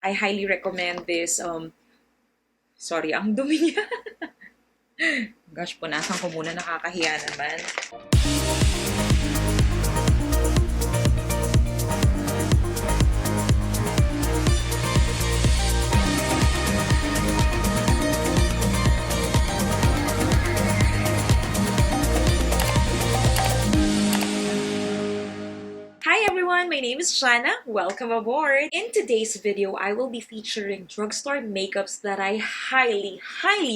I highly recommend this. Sorry, ang dumi niya. Gosh, punasan ko muna, nakakahiya naman. Hi everyone, my name is Shana. Welcome aboard! In today's video, I will be featuring drugstore makeups that I highly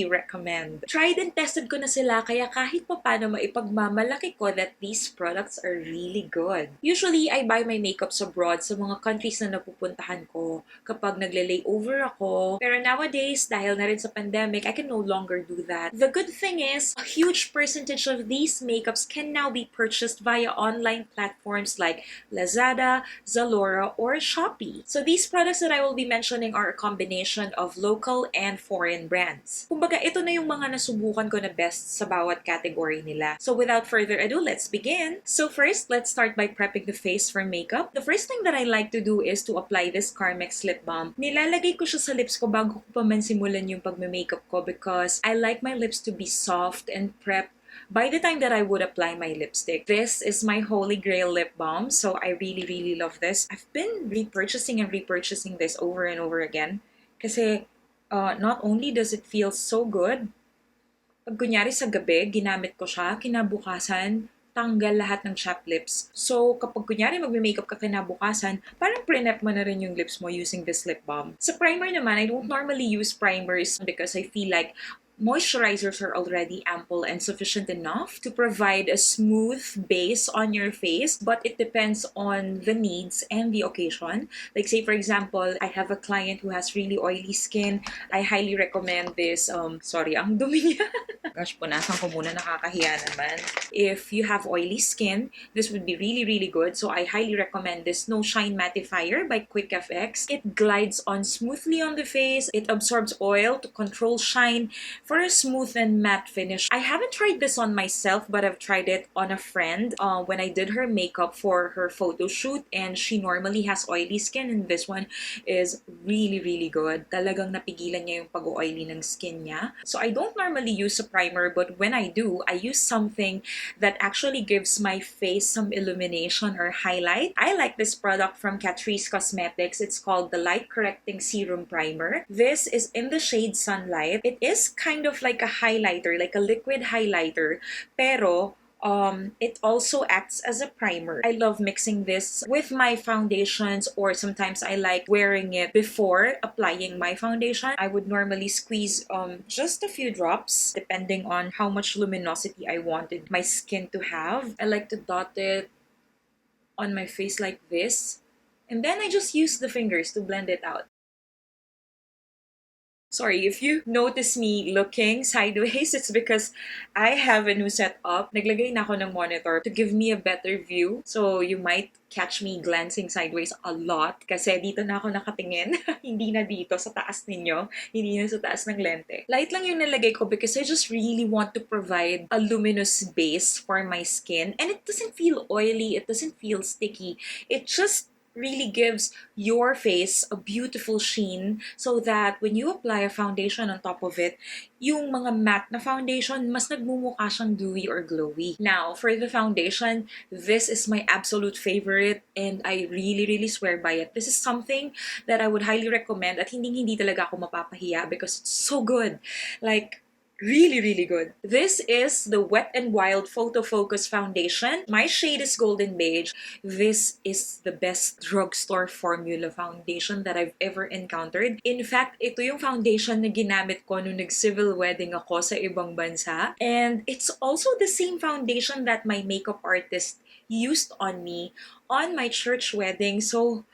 recommend. Tried and tested ko na sila kaya kahit pa paano maipagmamalaki ko that these products are really good. Usually, I buy my makeups abroad sa mga countries na napupuntahan ko kapag nagle-layover ako. Pero nowadays, dahil na rin sa pandemic, I can no longer do that. The good thing is, a huge percentage of these makeups can now be purchased via online platforms like Lazada, Zalora, or Shopee. So these products that I will be mentioning are a combination of local and foreign brands. Kumbaga, ito na yung mga nasubukan ko na best sa bawat category nila. So without further ado, let's begin. So first, let's start by prepping the face for makeup. The first thing that I like to do is to apply this Carmex lip balm. Nilalagay ko siya sa lips ko bago ko pa man simulan yung pagme-makeup ko because I like my lips to be soft and prepped by the time that I would apply my lipstick. This is my holy grail lip balm, so I really love this. I've been repurchasing this over and over again kasi not only does it feel so good, pag kunyari sa gabi, ginamit ko siya, kinabukasan, tanggal lahat ng chapped lips. So, kapag kunyari magme-makeup ka kinabukasan, parang pre-nep mo na rin yung lips mo using this lip balm. Sa primer naman, I don't normally use primers because I feel like moisturizers are already ample and sufficient enough to provide a smooth base on your face, but it depends on the needs and the occasion. Like say for example, I have a client who has really oily skin. I highly recommend this, sorry, ang dumi niya. Gosh, punasan ko muna, nakakahiya naman. If you have oily skin, this would be really good. So I highly recommend this No Shine Mattifier by Quick FX. It glides on smoothly on the face. It absorbs oil to control shine for a smooth and matte finish. I haven't tried this on myself, but I've tried it on a friend when I did her makeup for her photo shoot, and she normally has oily skin, and this one is really good. Talagang napigilan niya yung pag-oily ng skin niya. So I don't normally use a primer, but when I do, I use something that actually gives my face some illumination or highlight. I like this product from Catrice Cosmetics. It's called the Light Correcting Serum Primer. This is in the shade Sunlight. It is kind of like a highlighter, like a liquid highlighter, pero it also acts as a primer. I love mixing this with my foundations, or sometimes I like wearing it before applying my foundation. I would normally squeeze just a few drops depending on how much luminosity I wanted my skin to have. I like to dot it on my face like this, and then I just use the fingers to blend it out. Sorry, if you notice me looking sideways, it's because I have a new setup. Naglagay na ako ng monitor to give me a better view. So you might catch me glancing sideways a lot kasi dito na ako nakatingin. Hindi na dito sa taas ninyo. Hindi na sa taas ng lente. Light lang yung nalagay ko because I just really want to provide a luminous base for my skin. And it doesn't feel oily. It doesn't feel sticky. It just really gives your face a beautiful sheen so that when you apply a foundation on top of it, yung mga matte na foundation, mas nagmumukha siyang dewy or glowy. Now, for the foundation, this is my absolute favorite and I really swear by it. This is something that I would highly recommend at hindi talaga ako mapapahiya because it's so good. Like, really good. This is the Wet n Wild Photo Focus Foundation. My shade is Golden Beige. This is the best drugstore formula foundation that I've ever encountered. In fact, ito yung foundation na ginamit ko nung nag-civil wedding ako sa ibang bansa. And it's also the same foundation that my makeup artist used on me on my church wedding. So,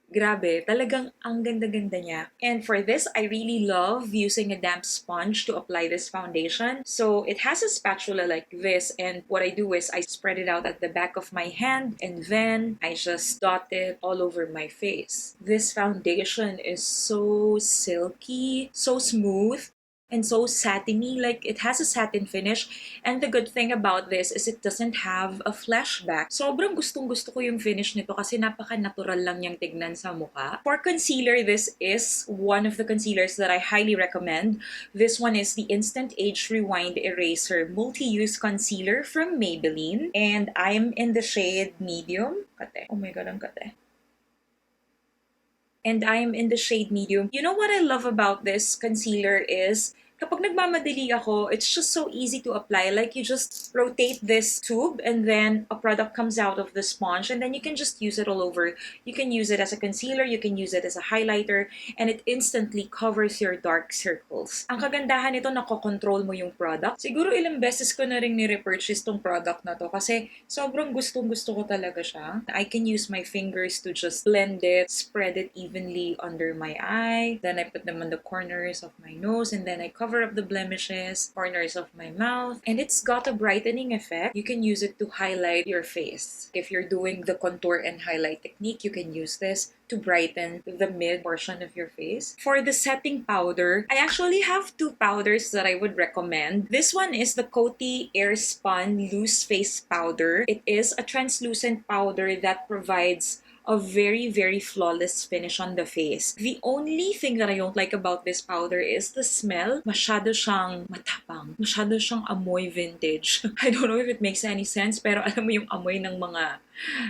grabe, talagang ang ganda-ganda niya. And for this, I really love using a damp sponge to apply this foundation. So it has a spatula like this, and what I do is I spread it out at the back of my hand, and then I just dot it all over my face. This foundation is so silky, so smooth. and so satiny, like it has a satin finish. And the good thing about this is it doesn't have a flashback. Sobrang gustong-gusto ko yung finish nito kasi napaka-natural lang niyang tignan sa mukha. For concealer, this is one of the concealers that I highly recommend. This one is the Instant Age Rewind Eraser Multi-Use Concealer from Maybelline. And I'm in the shade medium. Kate. Oh my god, ang kate. And I'm in the shade medium. You know what I love about this concealer is kapag nagmamadali ako, it's just so easy to apply. Like, you just rotate this tube and then a product comes out of the sponge and then you can just use it all over. You can use it as a concealer, you can use it as a highlighter, and it instantly covers your dark circles. Ang kagandahan nito, nakokontrol mo yung product. Siguro ilang beses ko na rin ni-repurchase tong product na to kasi sobrang gustong-gusto ko talaga siya. I can use my fingers to just blend it, spread it evenly under my eye. Then I put them on the corners of my nose and then I cover up the blemishes, corners of my mouth, and it's got a brightening effect. You can use it to highlight your face. If you're doing the contour and highlight technique, you can use this to brighten the mid portion of your face. For the setting powder, I actually have two powders that I would recommend. This one is the Coty Airspun Loose Face Powder. It is a translucent powder that provides a very, very flawless finish on the face. The only thing that I don't like about this powder is the smell. Masyado siyang matapang. Masyado siyang amoy vintage. I don't know if it makes any sense, pero alam mo yung amoy ng mga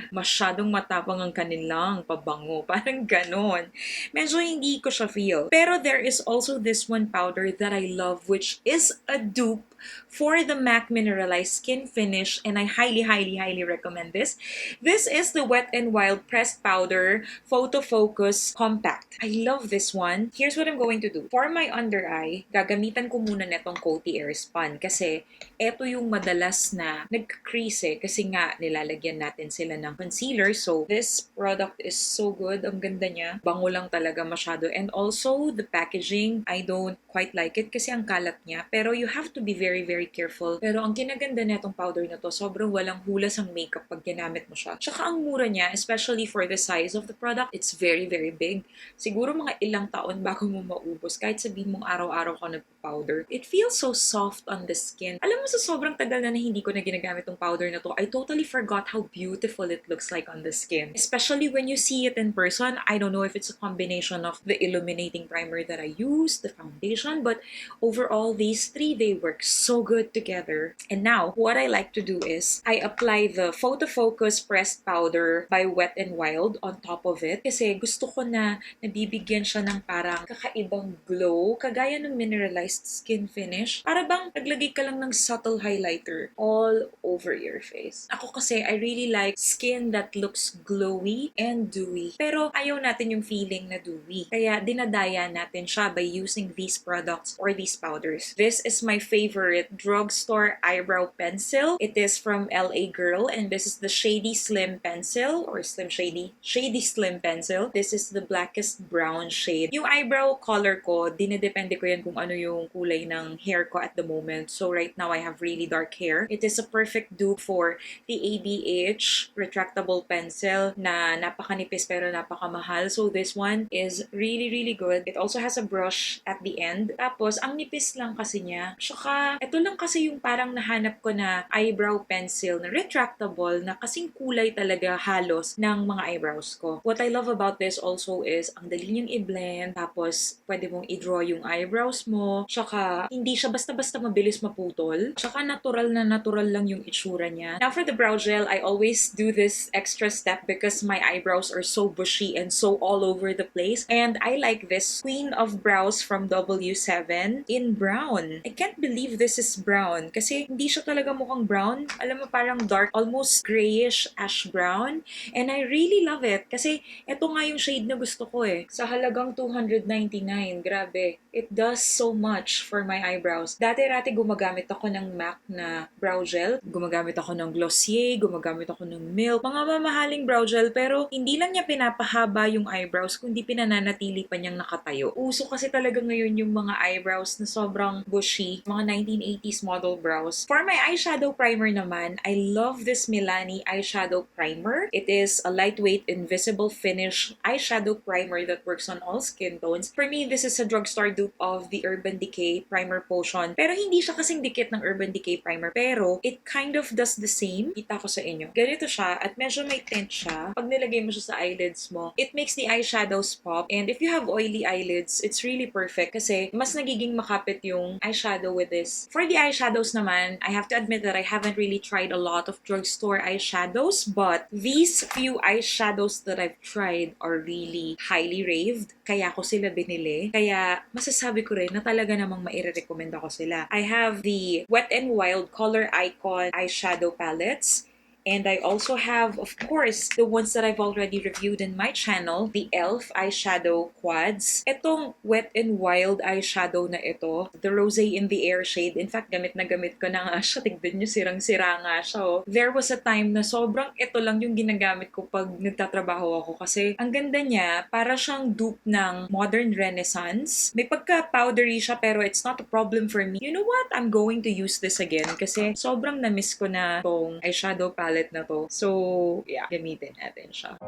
masyadong matapang ang kanilang pabango. Parang ganon. Medyo hindi ko siya feel. Pero there is also this one powder that I love, which is a dupe for the MAC Mineralized Skin Finish, and I highly, highly, highly recommend this. This is the Wet n Wild Pressed Powder Photo Focus Compact. I love this one. Here's what I'm going to do. For my under eye, gagamitan ko muna netong Coty Airspun kasi eto yung madalas na nagka-crease kasi nga nilalagyan natin sila ng concealer. So this product is so good. Ang ganda niya. Bango lang talaga masyado. And also, the packaging, I don't quite like it kasi ang kalat niya. Pero you have to be very, very careful. Pero ang kinaganda netong powder na to, sobrang walang hulas ang makeup pag ginamit mo siya. Tsaka ang mura niya, especially for the size of the product, it's very, very big. Siguro mga ilang taon bago mo maubos. Kahit sabihin mong araw-araw ka nagpa-powder. It feels so soft on the skin. Alam mo, sa sobrang tagal na hindi ko na ginagamit tong powder na to, I totally forgot how beautiful it looks like on the skin. Especially when you see it in person. I don't know if it's a combination of the illuminating primer that I use, the foundation, but overall, these three, they work so good together. And now, what I like to do is, I apply the Photo Focus Pressed Powder by Wet n Wild on top of it. Kasi gusto ko na nabibigyan siya ng parang kakaibang glow, kagaya ng mineralized skin finish. Para bang naglagay ka lang ng subtle highlighter all over your face. Ako kasi, I really like skin that looks glowy and dewy. Pero ayaw natin yung feeling na dewy. Kaya dinadaya natin siya by using these products or these powders. This is my favorite Drugstore eyebrow pencil. It is from LA Girl, and this is the Shady Slim Pencil or Slim Shady Slim Pencil. This is the blackest brown shade. Yung eyebrow color ko, dinedepende ko yan kung ano yung kulay ng hair ko at the moment. So right now, I have really dark hair. It is a perfect dupe for the ABH retractable pencil na napakanipis pero napakamahal. So this one is really, really good. It also has a brush at the end. Tapos, ang nipis lang kasi niya. Tsaka, ito lang kasi yung parang nahanap ko na eyebrow pencil na retractable na kasing kulay talaga halos ng mga eyebrows ko. What I love about this also is ang dali niyang i-blend. Tapos, pwede mong i-draw yung eyebrows mo. Tsaka, hindi siya basta-basta mabilis maputol. Tsaka, natural na natural lang yung itsura niya. Now, for the brow gel, I always do this extra step because my eyebrows are so bushy and so all over the place. And I like this Queen of Brows from W7 in brown. I can't believe this is brown kasi hindi siya talaga mukhang brown. Alam mo, parang dark, almost grayish ash brown. And I really love it kasi ito nga yung shade na gusto ko eh. Sa halagang $299, grabe. It does so much for my eyebrows. Dati-rati gumagamit ako ng MAC na brow gel. Gumagamit ako ng Glossier, gumagamit ako ng ng Milk, mga mamahaling brow gel, pero hindi lang niya pinapahaba yung eyebrows, kundi pinananatili pa niyang nakatayo. Uso kasi talaga ngayon yung mga eyebrows na sobrang bushy, mga 1980s model brows. For my eyeshadow primer naman, I love this Milani Eyeshadow Primer. It is a lightweight, invisible finish eyeshadow primer that works on all skin tones. For me, this is a drugstore dupe of the Urban Decay Primer Potion. Pero hindi siya kasing dikit ng Urban Decay Primer. Pero it kind of does the same. Kita ko sa inyo. Ganito siya at medyo may tint siya. Pag nilagay mo siya sa eyelids mo, it makes the eyeshadows pop. And if you have oily eyelids, it's really perfect kasi mas nagiging makapit yung eyeshadow with this. For the eyeshadows naman, I have to admit that I haven't really tried a lot of drugstore eyeshadows, but these few eyeshadows that I've tried are really highly raved. Kaya ko sila binili. Kaya masasabi ko rin na talaga namang maire-recommend ako sila. I have the Wet n Wild Color Icon eyeshadow palettes. And I also have, of course, the ones that I've already reviewed in my channel, the e.l.f. eyeshadow quads. Itong Wet n Wild eyeshadow na ito, the Rose in the Air shade. In fact, gamit na gamit ko na nga siya. Tignan nyo, sirang-sira nga siya. Oh. There was a time na sobrang ito lang yung ginagamit ko pag nagtatrabaho ako. Kasi ang ganda niya, para siyang dupe ng Modern Renaissance. May pagka-powdery siya pero it's not a problem for me. You know what? I'm going to use this again kasi sobrang na-miss ko na tong eyeshadow palette na to. So, yeah, gamitin natin siya.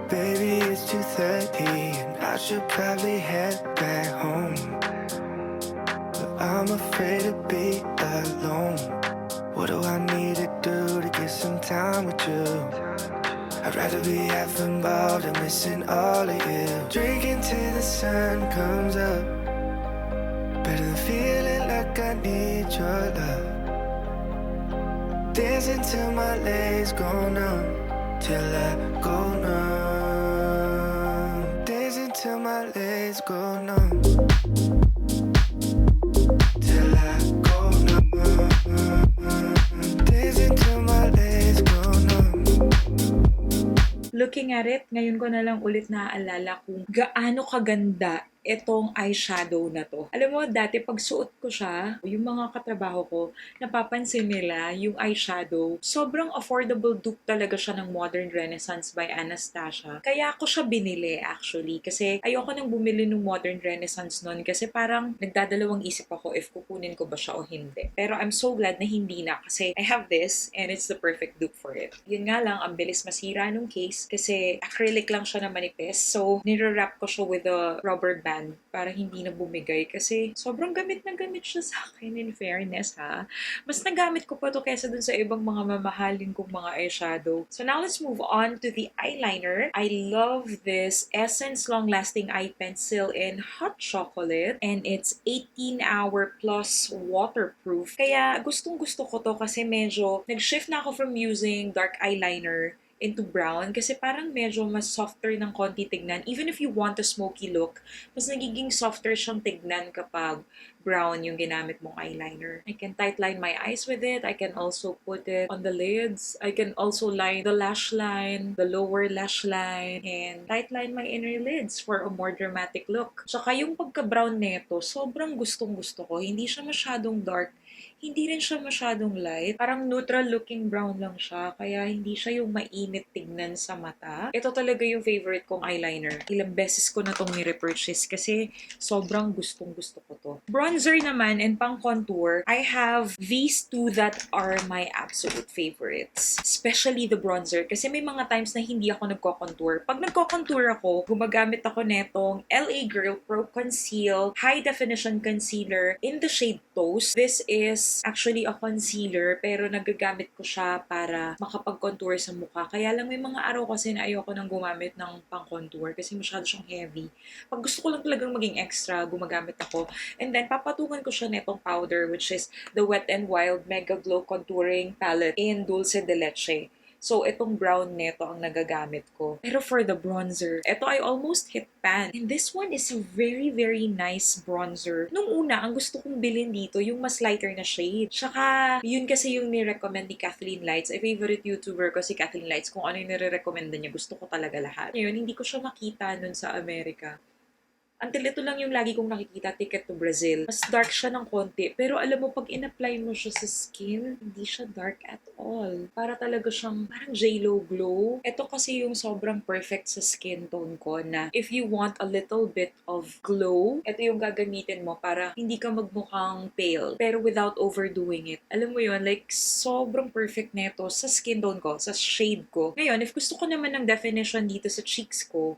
Baby, it's 2:30 and I should probably head back home, but I'm afraid to be alone. What do I need to do to get some time with you? I'd rather be half involved and missing all of you. Drinking till the sun comes up, better than feeling like I need your love. Dancing till my legs go numb, till I go numb. Dancing till my legs go numb, till I go numb. Dancing till my legs go numb. Looking at it, ngayon ko na lang ulit naaalala kung gaano kaganda itong eyeshadow na to. Alam mo, dati pag suot ko siya, yung mga katrabaho ko, napapansin nila yung eyeshadow. Sobrang affordable dupe talaga siya ng Modern Renaissance by Anastasia. Kaya ako siya binili actually. Kasi ayoko nang bumili ng Modern Renaissance nun kasi parang nagdadalawang isip ako if kukunin ko ba siya o hindi. Pero I'm so glad na hindi na kasi I have this and it's the perfect dupe for it. Yun nga lang, ang bilis masira nung case kasi acrylic lang siya na manipis. So, nire-wrap ko siya with a rubber band para hindi na bumigay kasi sobrang gamit na gamit siya sa akin, in fairness ha. Mas nagamit ko pa to kesa dun sa ibang mga mamahalin kong mga eyeshadow. So now let's move on to the eyeliner. I love this Essence Long Lasting Eye Pencil in Hot Chocolate and it's 18-hour plus waterproof. Kaya gustong gusto ko to kasi medyo nag-shift na ako from using dark eyeliner into brown kasi parang medyo mas softer ng konti tignan. Even if you want a smoky look, mas nagiging softer siyang tignan kapag brown yung ginamit mong eyeliner. I can tightline my eyes with it. I can also put it on the lids. I can also line the lash line, the lower lash line, and tightline my inner lids for a more dramatic look. Tsaka yung pagka-brown neto, sobrang gustong-gusto ko. Hindi siya masyadong dark. Hindi rin siya masyadong light. Parang neutral looking brown lang siya. Kaya hindi siya yung mainit tignan sa mata. Ito talaga yung favorite kong eyeliner. Ilang beses ko na itong nire-purchase kasi sobrang gustong gusto ko to. Bronzer naman and pang contour, I have these two that are my absolute favorites. Especially the bronzer kasi may mga times na hindi ako nagko-contour. Pag nagko-contour ako, gumagamit ako netong LA Girl Pro Conceal High Definition Concealer in the shade Toast. This is actually a concealer pero nagagamit ko siya para makapag-contour sa mukha. Kaya lang may mga araw kasi na ayoko nang gumamit ng pang-contour kasi masyado siyang heavy. Pag gusto ko lang talagang maging extra, gumagamit ako. And then, papatungan ko siya netong powder which is the Wet n Wild Mega Glow Contouring Palette in Dulce de Leche. So, itong brown neto ang nagagamit ko. Pero for the bronzer, ito I almost hit pan. And this one is a very, very nice bronzer. Nung una, ang gusto kong bilhin dito, yung mas lighter na shade. Tsaka, yun kasi yung ni-recommend ni Kathleen Lights. A favorite YouTuber ko si Kathleen Lights. Kung ano yung nire-recommenda niya, gusto ko talaga lahat. Ngayon, hindi ko siya makita nun sa Amerika. Until ito lang yung lagi kong nakikita, Ticket to Brazil. Mas dark siya ng konti. Pero alam mo, pag in-apply mo siya sa skin, hindi siya dark at all. Para talaga siyang parang J-Lo glow. Ito kasi yung sobrang perfect sa skin tone ko na if you want a little bit of glow, ito yung gagamitin mo para hindi ka magmukhang pale. Pero without overdoing it. Alam mo yun, like sobrang perfect nito sa skin tone ko, sa shade ko. Ngayon, if gusto ko naman ng definition dito sa cheeks ko,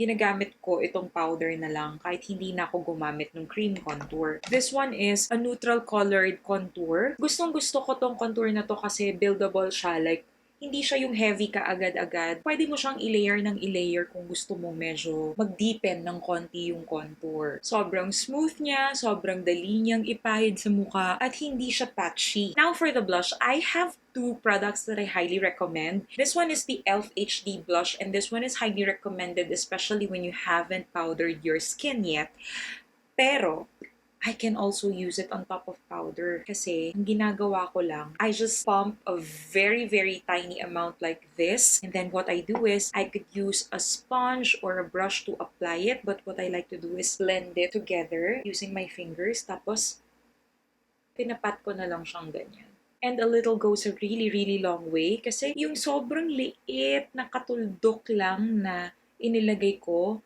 ginagamit ko itong powder na lang kahit hindi na ako gumamit ng cream contour. This one is a neutral colored contour. Gustong gusto ko tong contour na to kasi buildable siya. Like, hindi siya yung heavy ka agad-agad. Pwede mo siyang i-layer ng i-layer kung gusto mo medyo mag-deepen ng konti yung contour. Sobrang smooth niya, sobrang dali niyang ipahid sa mukha, at hindi siya patchy. Now for the blush, I have two products that I highly recommend. This one is the e.l.f. HD blush, and this one is highly recommended especially when you haven't powdered your skin yet. Pero, I can also use it on top of powder kasi ang ginagawa ko lang, I just pump a very, very tiny amount like this. And then what I do is, I could use a sponge or a brush to apply it. But what I like to do is blend it together using my fingers. Tapos, pinapat ko na lang siyang ganyan. And a little goes a really, really long way kasi yung sobrang liit na katuldok lang na inilagay ko,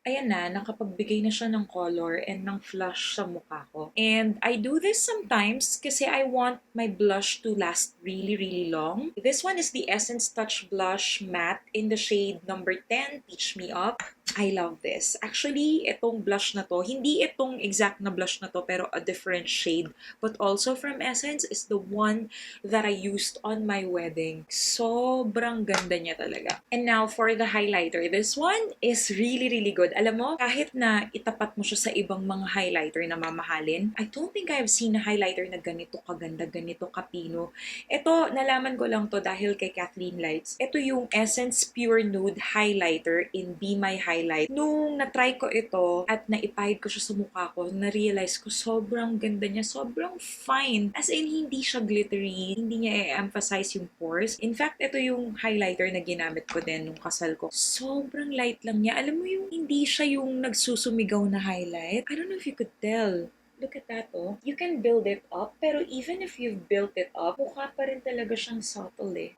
ayan na, nakapagbigay na siya ng color and ng flush sa mukha ko. And I do this sometimes kasi I want my blush to last really, really long. This one is the Essence Touch Blush Matte in the shade number 10, Peach Me Up. I love this. Actually, itong blush na to, hindi itong exact na blush na to, pero a different shade. But also from Essence is the one that I used on my wedding. Sobrang ganda niya talaga. And now for the highlighter. This one is really, really good. Alam mo, kahit na itapat mo siya sa ibang mga highlighter na mamahalin, I don't think I've seen a highlighter na ganito kaganda, ganito kapino. Ito, nalaman ko lang to dahil kay Kathleen Lights. Ito yung Essence Pure Nude Highlighter in Be My Highlight. Nung na-try ko ito at naipahid ko siya sa mukha ko, na-realize ko sobrang ganda niya, sobrang fine. As in, hindi siya glittery, hindi niya i-emphasize yung pores. In fact, ito yung highlighter na ginamit ko din nung kasal ko. Sobrang light lang niya. Alam mo yung hindi siya yung nagsusumigaw na highlight. I don't know if you could tell. Look at that, oh. You can build it up, pero even if you've built it up, mukha pa rin talaga siyang subtle eh.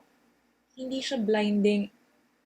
Hindi siya blinding.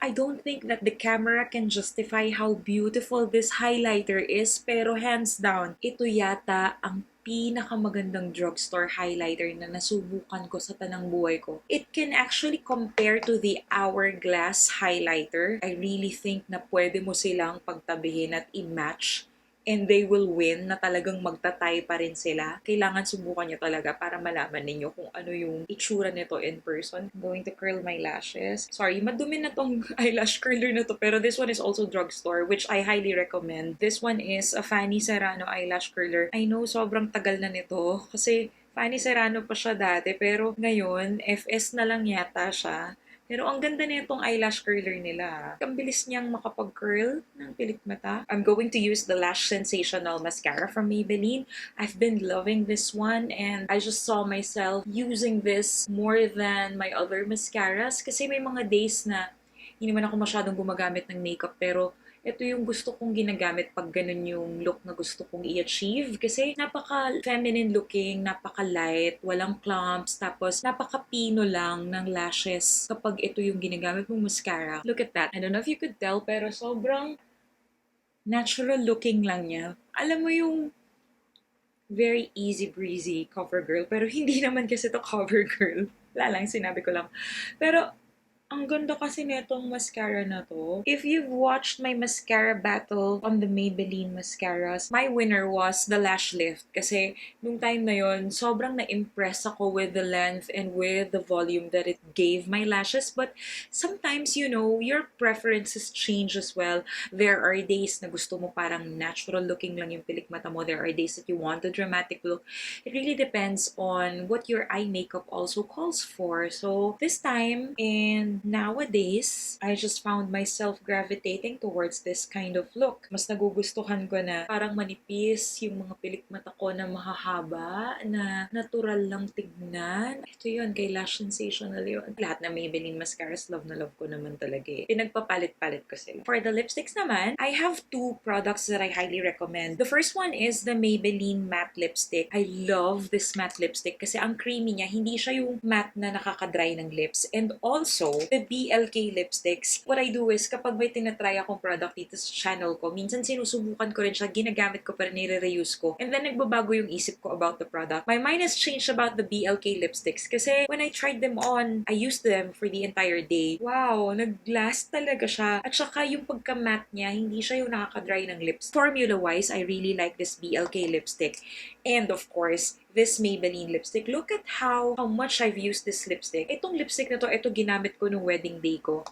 I don't think that the camera can justify how beautiful this highlighter is, pero hands down, ito yata ang pinakamagandang drugstore highlighter na nasubukan ko sa tanang buhay ko. It can actually compare to the Hourglass highlighter. I really think na pwede mo silang pagtabihin at i-match and they will win, na talagang magtatay pa rin sila. Kailangan subukan nyo talaga para malaman ninyo kung ano yung itsura nito in person. I'm going to curl my lashes. Sorry, madumi na tong eyelash curler na to, pero this one is also drugstore, which I highly recommend. This one is a Fanny Serrano eyelash curler. I know sobrang tagal na nito kasi Fanny Serrano pa siya dati, pero ngayon, FS na lang yata siya. Pero ang ganda na itong eyelash curler nila. Ang bilis niyang makapag-curl ng pilik mata. I'm going to use the Lash Sensational Mascara from Maybelline. I've been loving this one and I just saw myself using this more than my other mascaras kasi may mga days na hindi naman ako masyadong gumagamit ng makeup, pero ito yung gusto kong ginagamit pag ganun yung look na gusto kong i-achieve. Kasi napaka-feminine looking, napaka-light, walang clumps, tapos napaka-pino lang ng lashes kapag ito yung ginagamit mong mascara. Look at that. I don't know if you could tell, pero sobrang natural looking lang niya. Alam mo yung very easy breezy cover girl, pero hindi naman kasi to cover girl. Wala lang, sinabi ko lang. Pero ang ganda kasi netong mascara na to. If you've watched my mascara battle on the Maybelline mascaras, my winner was the Lash Lift. Kasi nung time na yon, sobrang na-impress ako with the length and with the volume that it gave my lashes. But sometimes, you know, your preferences change as well. There are days na gusto mo parang natural looking lang yung pilik mata mo. There are days that you want a dramatic look. It really depends on what your eye makeup also calls for. So this time, and nowadays, I just found myself gravitating towards this kind of look. Mas nagugustuhan ko na parang manipis yung mga pilik mata ko na mahahaba, na natural lang tignan. Ito yun, kay Lash Sensational yun. Lahat na Maybelline mascaras, love na love ko naman talaga eh. Pinagpapalit-palit ko sila. For the lipsticks naman, I have two products that I highly recommend. The first one is the Maybelline matte lipstick. I love this matte lipstick kasi ang creamy niya, hindi siya yung matte na nakaka-dry ng lips. And also, the BLK lipsticks, what I do is, kapag may tinatry akong product dito sa channel ko, minsan sinusubukan ko rin siya, ginagamit ko pa rin, nire-reuse ko. And then, nagbabago yung isip ko about the product. My mind has changed about the BLK lipsticks kasi when I tried them on, I used them for the entire day. Wow, nag-last talaga siya. At saka yung pagka-matte niya, hindi siya yung nakaka-dry ng lips. Formula-wise, I really like this BLK lipstick. And of course, this Maybelline lipstick. Look at how much I've used this lipstick. Itong lipstick na to, ito ginamit ko nung wedding day ko.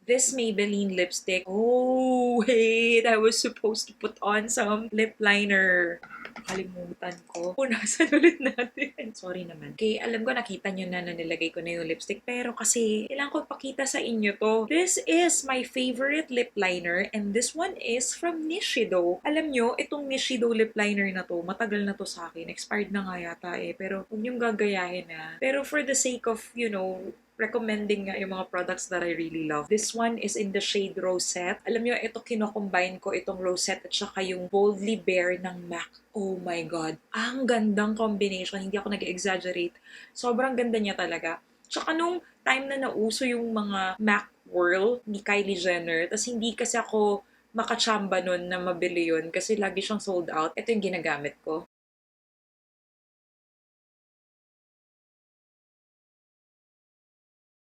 This Maybelline lipstick. Oh, wait. I was supposed to put on some lip liner. Kalimutan ko. Punasan ulit natin. Sorry naman. Okay, alam ko nakita nyo na nilagay ko na yung lipstick. Pero kasi, kailangan ko pakita sa inyo to. This is my favorite lip liner. And this one is from Eyeshadow. Alam nyo, itong Eyeshadow lip liner na to, matagal na to sa akin. Expired na nga yata eh. Pero huwag niyong gagayahin na. Pero for the sake of, recommending nga yung mga products that I really love. This one is in the shade Rosette. Alam nyo, ito kinocombine ko itong Rosette at saka yung Boldly Bare ng MAC. Oh my God. Ang gandang combination. Hindi ako nag-exaggerate. Sobrang ganda niya talaga. Tsaka nung time na nauso yung mga MAC Whirl ni Kylie Jenner, tas hindi kasi ako makachamba nun na mabili yun kasi lagi siyang sold out. Ito yung ginagamit ko.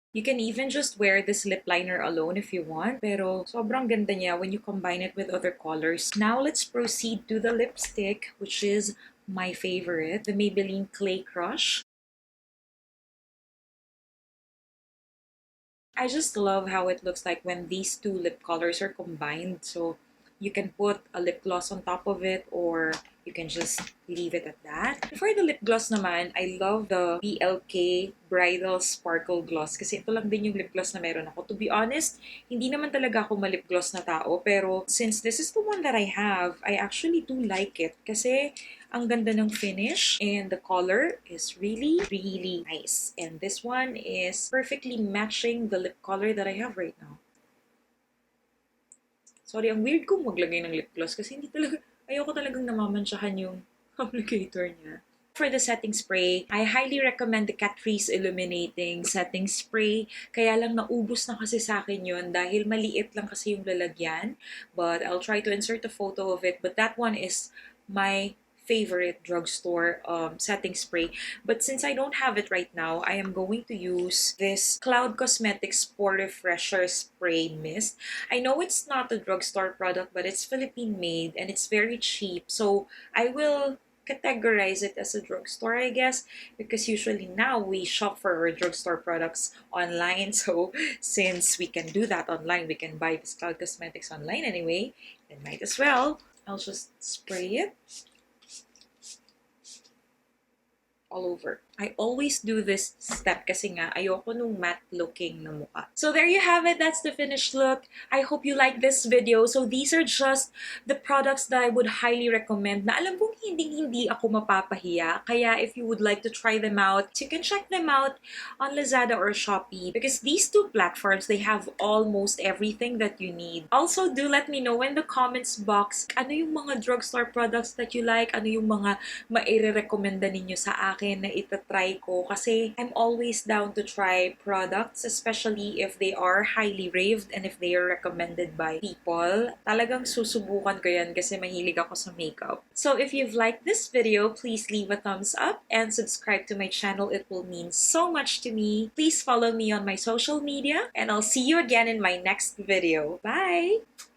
You can even just wear this lip liner alone if you want. Pero sobrang ganda niya when you combine it with other colors. Now let's proceed to the lipstick, which is my favorite, the Maybelline Clay Crush. I just love how it looks like when these two lip colors are combined. So you can put a lip gloss on top of it or you can just leave it at that. For the lip gloss naman, I love the BLK Bridal Sparkle Gloss kasi ito lang din yung lip gloss na meron ako. To be honest, hindi naman talaga ako malip gloss na tao pero since this is the one that I have, I actually do like it kasi ang ganda ng finish and the color is really, really nice. And this one is perfectly matching the lip color that I have right now. Sorry, ang weird kong maglagay ng lip gloss kasi ayoko talagang namamansyahan yung applicator niya. For the setting spray, I highly recommend the Catrice Illuminating Setting Spray. Kaya lang naubos na kasi sa akin yun dahil maliit lang kasi yung lalagyan. But I'll try to insert a photo of it. But that one is my favorite drugstore setting spray. But since I don't have it right now, I am going to use this Cloud Cosmetics Pore Refresher Spray Mist. I know it's not a drugstore product, but it's Philippine made and it's very cheap. So I will categorize it as a drugstore, I guess, because usually now we shop for our drugstore products online. So since we can do that online, we can buy this Cloud Cosmetics online anyway, then might as well. I'll just spray it all over. I always do this step kasi nga ayoko nung matte looking na mukha. So there you have it. That's the finished look. I hope you like this video. So these are just the products that I would highly recommend na alam kong hindi ako mapapahiya. Kaya if you would like to try them out, you can check them out on Lazada or Shopee because these two platforms, they have almost everything that you need. Also, do let me know in the comments box ano yung mga drugstore products that you like, ano yung mga maire-recommenda ninyo sa akin na itatry ko kasi I'm always down to try products, especially if they are highly raved and if they are recommended by people. Talagang susubukan ko yan kasi mahilig ako sa makeup. So if you've liked this video, please leave a thumbs up and subscribe to my channel. It will mean so much to me. Please follow me on my social media and I'll see you again in my next video. Bye!